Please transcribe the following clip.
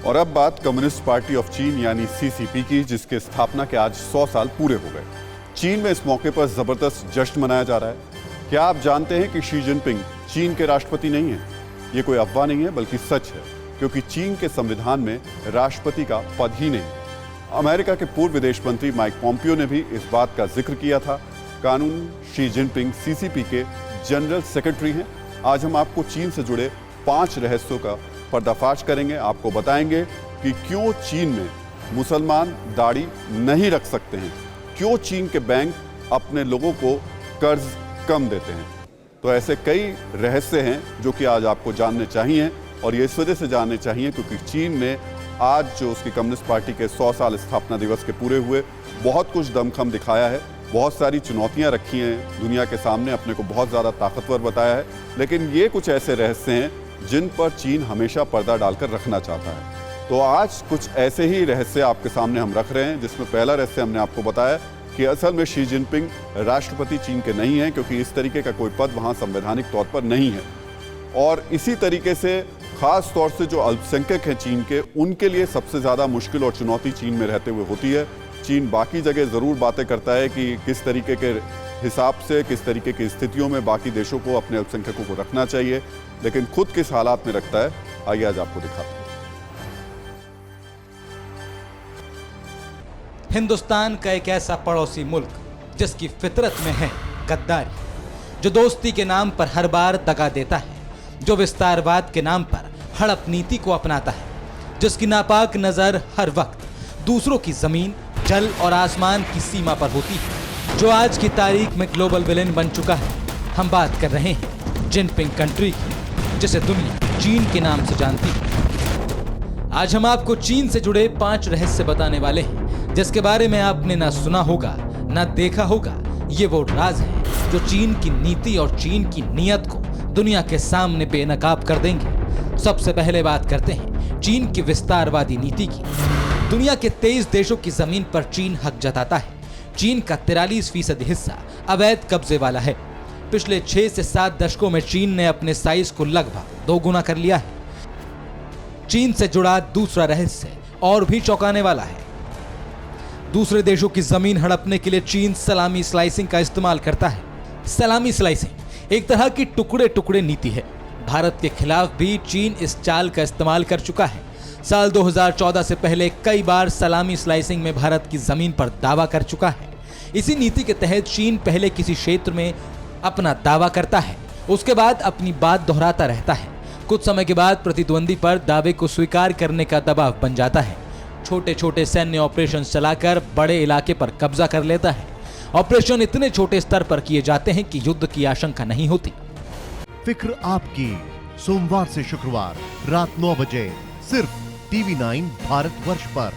और अब बात कम्युनिस्ट पार्टी ऑफ चीन यानी सीसीपी की, जिसके स्थापना के आज 100 साल पूरे हो गए। चीन में इस मौके पर जबरदस्त जश्न मनाया जा रहा है। क्या आप जानते हैं कि शी जिनपिंग चीन के राष्ट्रपति नहीं है? ये कोई अफवाह नहीं है बल्कि सच है, क्योंकि चीन के संविधान में राष्ट्रपति का पद ही नहीं। अमेरिका के पूर्व विदेश मंत्री माइक पॉम्पियो ने भी इस बात का जिक्र किया था। कानून शी जिनपिंग सीसीपी के जनरल सेक्रेटरी हैं। आज हम आपको चीन से जुड़े 5 रहस्यों का पर्दाफाश करेंगे। आपको बताएंगे कि क्यों चीन में मुसलमान दाढ़ी नहीं रख सकते हैं, क्यों चीन के बैंक अपने लोगों को कर्ज कम देते हैं। तो ऐसे कई रहस्य हैं जो कि आज आपको जानने चाहिए, और ये इस वजह से जानने चाहिए क्योंकि चीन ने आज जो उसकी कम्युनिस्ट पार्टी के 100 साल स्थापना दिवस के पूरे हुए, बहुत कुछ दमखम दिखाया है, बहुत सारी चुनौतियां रखी हैं दुनिया के सामने, अपने को बहुत ज़्यादा ताकतवर बताया है। लेकिन ये कुछ ऐसे रहस्य हैं जिन पर चीन हमेशा पर्दा डालकर रखना चाहता है। तो आज कुछ ऐसे ही रहस्य आपके सामने हम रख रहे हैं, जिसमें पहला रहस्य हमने आपको बताया कि असल में शी जिनपिंग राष्ट्रपति चीन के नहीं हैं, क्योंकि इस तरीके का कोई पद वहाँ संवैधानिक तौर पर नहीं है। और इसी तरीके से खास तौर से जो अल्पसंख्यक हैं चीन के, उनके लिए सबसे ज़्यादा मुश्किल और चुनौती चीन में रहते हुए होती है। चीन बाकी जगह ज़रूर बातें करता है कि किस तरीके के हिसाब से, किस तरीके की स्थितियों में बाकी देशों को, अपने अल्पसंख्यकों को रखना चाहिए, लेकिन खुद किस हालात में रखता है, आइए आज आपको दिखाते हैं। हिंदुस्तान का एक ऐसा पड़ोसी मुल्क जिसकी फितरत में है गद्दारी, जो दोस्ती के नाम पर हर बार दगा देता है, जो विस्तारवाद के नाम पर हड़प नीति को अपनाता है, जिसकी नापाक नजर हर वक्त दूसरों की जमीन, जल और आसमान की सीमा पर होती है, जो आज की तारीख में ग्लोबल विलेन बन चुका है। हम बात कर रहे हैं जिनपिंग कंट्री की, जिसे दुनिया चीन के नाम से जानती है। आज हम आपको चीन से जुड़े 5 रहस्य बताने वाले हैं, जिसके बारे में आपने ना सुना होगा ना देखा होगा। ये वो राज है जो चीन की नीति और चीन की नीयत को दुनिया के सामने बेनकाब कर देंगे। सबसे पहले बात करते हैं चीन की विस्तारवादी नीति की। दुनिया के 23 देशों की जमीन पर चीन हक जताता है। चीन का 43% हिस्सा अवैध कब्जे वाला है। पिछले 6 से 7 दशकों में चीन ने अपने साइज को लगभग 2 गुना कर लिया है। चीन से जुड़ा दूसरा रहस्य और भी चौंकाने वाला है। दूसरे देशों की जमीन हड़पने के लिए चीन सलामी स्लाइसिंग का इस्तेमाल करता है। सलामी स्लाइसिंग एक तरह की टुकड़े टुकड़े नीति है। भारत के खिलाफ भी चीन इस चाल का इस्तेमाल कर चुका है। साल 2014 से पहले कई बार सलामी स्लाइसिंग में भारत की जमीन पर दावा कर चुका है। इसी नीति के तहत चीन पहले किसी क्षेत्र में अपना दावा करता है, उसके बाद अपनी बात दोहराता रहता है। कुछ समय के बाद प्रतिद्वंदी पर दावे को स्वीकार करने का दबाव बन जाता है। छोटे छोटे सैन्य ऑपरेशन चलाकर बड़े इलाके पर कब्जा कर लेता है। ऑपरेशन इतने छोटे स्तर पर किए जाते हैं कि युद्ध की आशंका नहीं होती। फिक्र आपकी, सोमवार से शुक्रवार रात 9 बजे सिर्फ TV9 भारतवर्ष पर।